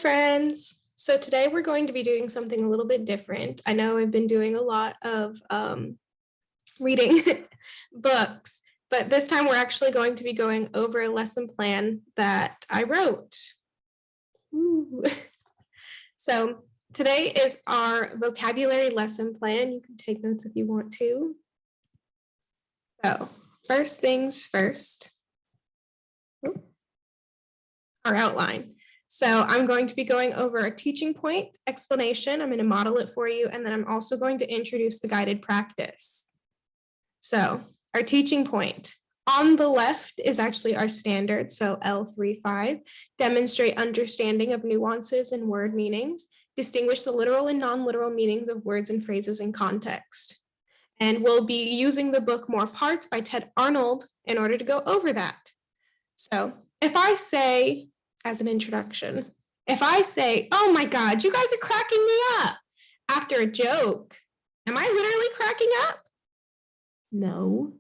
friends. So today we're going to be doing something a little bit different. I know I've been doing a lot of reading books, but this time we're actually going to be going over a lesson plan that I wrote. Ooh. So today is our vocabulary lesson plan. You can take notes if you want to. So first things first, our outline. So I'm going to be going over a teaching point explanation. I'm going to model it for you, and then I'm also going to introduce the guided practice. So our teaching point on the left is actually our standard. So L35, demonstrate understanding of nuances and word meanings, distinguish the literal and non-literal meanings of words and phrases in context. And we'll be using the book More Parts by Ted Arnold in order to go over that. So if I say, as an introduction, if I say, oh my God, you guys are cracking me up after a joke, am I literally cracking up? No.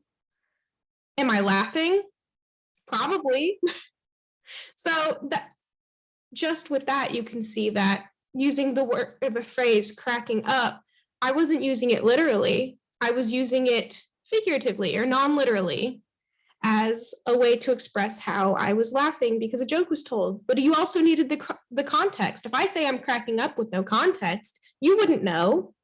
Am I laughing? Probably. So that just with that, you can see that using the word or the phrase cracking up, I wasn't using it literally. I was using it figuratively or non-literally as a way to express how I was laughing because a joke was told, but you also needed the context. If I say I'm cracking up with no context, you wouldn't know.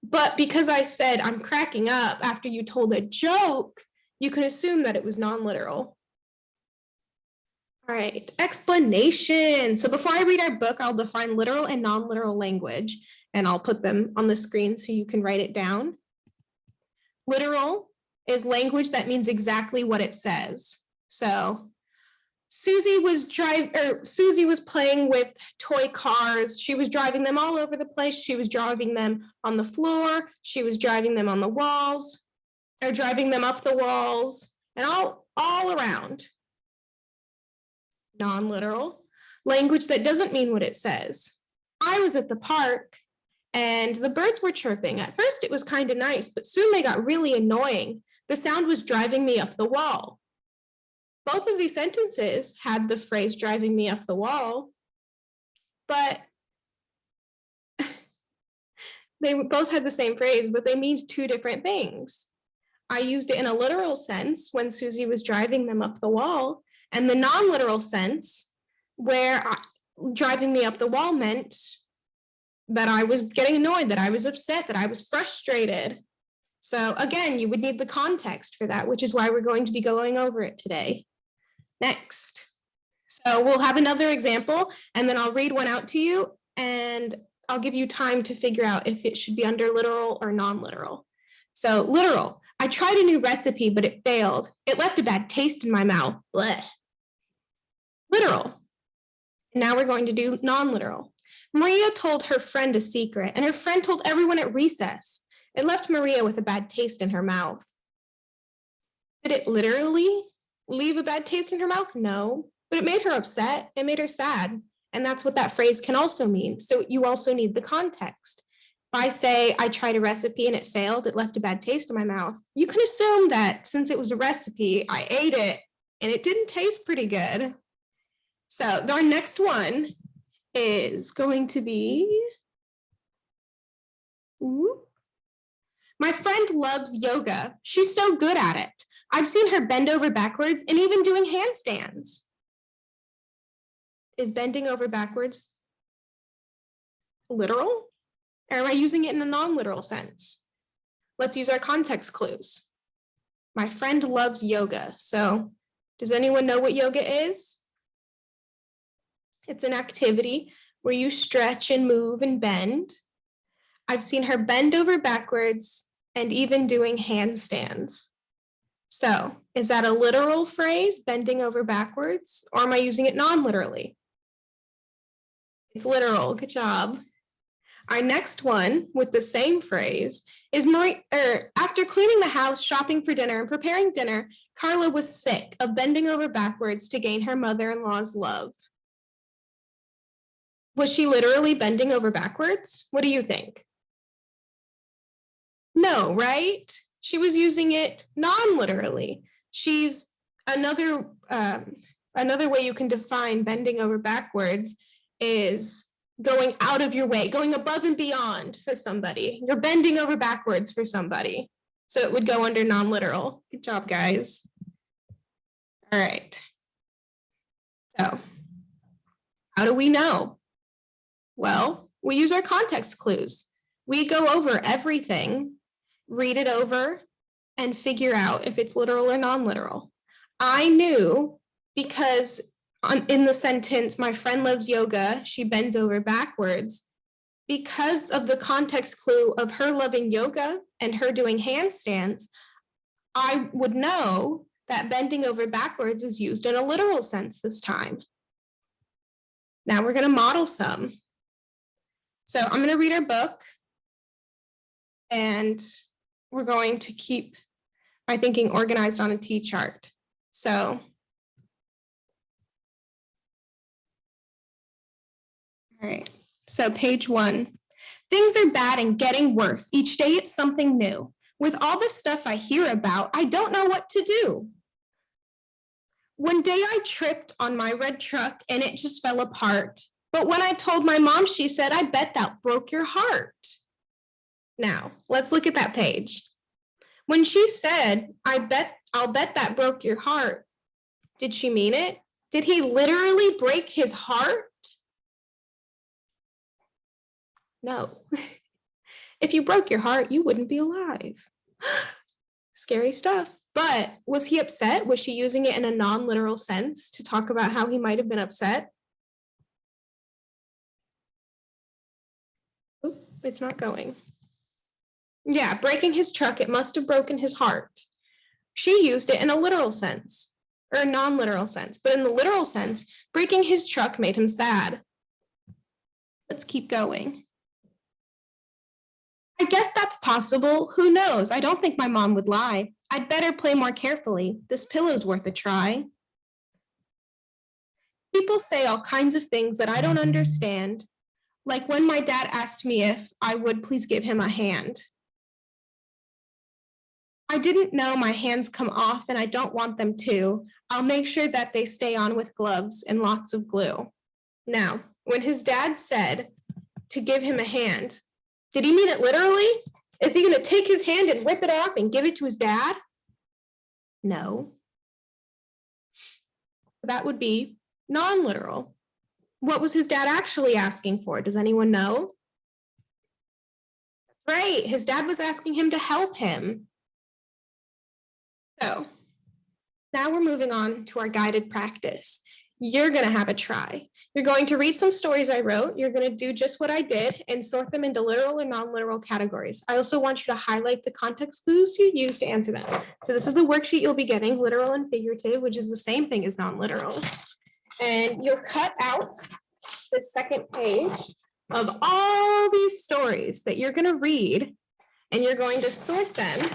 But because I said I'm cracking up after you told a joke, you can assume that it was non-literal. All right, explanation. So before I read our book, I'll define literal and non-literal language, and I'll put them on the screen so you can write it down. Literal is language that means exactly what it says. So Susie was playing with toy cars. She was driving them all over the place. She was driving them on the floor. She was driving them on the walls, or driving them up the walls, and all around. Non-literal, language that doesn't mean what it says. I was at the park and the birds were chirping. At first it was kind of nice, but soon they got really annoying. The sound was driving me up the wall. Both of these sentences had the phrase driving me up the wall, but they both had the same phrase, but they mean two different things. I used it in a literal sense when Susie was driving them up the wall, and the non-literal sense where driving me up the wall meant that I was getting annoyed, that I was upset, that I was frustrated. So again, you would need the context for that, which is why we're going to be going over it today. Next. So we'll have another example, and then I'll read one out to you, and I'll give you time to figure out if it should be under literal or non-literal. So literal, I tried a new recipe, but it failed. It left a bad taste in my mouth. Blech. Literal. Now we're going to do non-literal. Maria told her friend a secret, and her friend told everyone at recess. It left Maria with a bad taste in her mouth. Did it literally leave a bad taste in her mouth? No, but it made her upset. It made her sad. And that's what that phrase can also mean. So you also need the context. If I say I tried a recipe and it failed, it left a bad taste in my mouth, you can assume that since it was a recipe, I ate it and it didn't taste pretty good. So our next one is going to be, my friend loves yoga. She's so good at it. I've seen her bend over backwards and even doing handstands. Is bending over backwards literal? Or am I using it in a non-literal sense? Let's use our context clues. My friend loves yoga. So does anyone know what yoga is? It's an activity where you stretch and move and bend. I've seen her bend over backwards and even doing handstands. So is that a literal phrase, bending over backwards, or am I using it non-literally? It's literal. Good job. Our next one with the same phrase is after cleaning the house, shopping for dinner, and preparing dinner, Carla was sick of bending over backwards to gain her mother-in-law's love. Was she literally bending over backwards? What do you think? No, right? She was using it non-literally. She's another way you can define bending over backwards is going out of your way, going above and beyond for somebody. You're bending over backwards for somebody. So it would go under non-literal. Good job, guys. All right. So how do we know? Well, we use our context clues. We go over everything, read it over, and figure out if it's literal or non-literal. I knew because in the sentence, my friend loves yoga, she bends over backwards, because of the context clue of her loving yoga and her doing handstands, I would know that bending over backwards is used in a literal sense this time. Now we're going to model some. So I'm going to read our book, and we're going to keep my thinking organized on a T-chart. So all right, so page 1. Things are bad and getting worse. Each day it's something new. With all the stuff I hear about, I don't know what to do. One day I tripped on my red truck and it just fell apart. But when I told my mom, she said, I bet that broke your heart. Now, let's look at that page. When she said, I'll bet that broke your heart, did she mean it? Did he literally break his heart? No. If you broke your heart, you wouldn't be alive. Scary stuff. But was he upset? Was she using it in a non-literal sense to talk about how he might have been upset? Oop, it's not going. Yeah, breaking his truck, it must have broken his heart. She used it in a literal sense, or a non-literal sense. But in the literal sense, breaking his truck made him sad. Let's keep going. I guess that's possible. Who knows? I don't think my mom would lie. I'd better play more carefully. This pillow's worth a try. People say all kinds of things that I don't understand, like when my dad asked me if I would please give him a hand. I didn't know my hands come off and I don't want them to. I'll make sure that they stay on with gloves and lots of glue. Now, when his dad said to give him a hand, did he mean it literally? Is he going to take his hand and rip it off and give it to his dad? No. That would be non-literal. What was his dad actually asking for? Does anyone know? That's right. His dad was asking him to help him. So now we're moving on to our guided practice. You're going to have a try. You're going to read some stories I wrote. You're going to do just what I did and sort them into literal and non-literal categories. I also want you to highlight the context clues you use to answer them. So this is the worksheet you'll be getting, literal and figurative, which is the same thing as non-literal. And you'll cut out the second page of all these stories that you're going to read, and you're going to sort them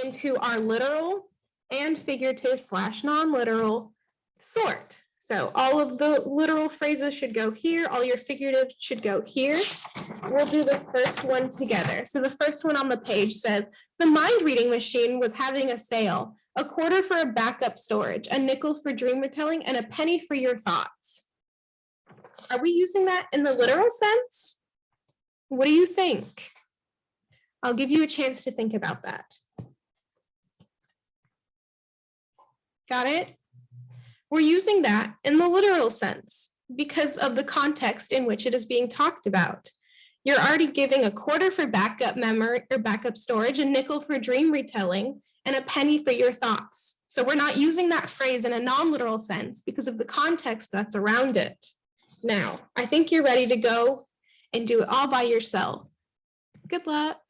into our literal and figurative / non-literal sort. So all of the literal phrases should go here. All your figurative should go here. We'll do the first one together. So the first one on the page says, the mind reading machine was having a sale, a quarter for a backup storage, a nickel for dream retelling, and a penny for your thoughts. Are we using that in the literal sense? What do you think? I'll give you a chance to think about that. Got it? We're using that in the literal sense because of the context in which it is being talked about. You're already giving a quarter for backup memory or backup storage, a nickel for dream retelling, and a penny for your thoughts. So we're not using that phrase in a non-literal sense because of the context that's around it. Now, I think you're ready to go and do it all by yourself. Good luck.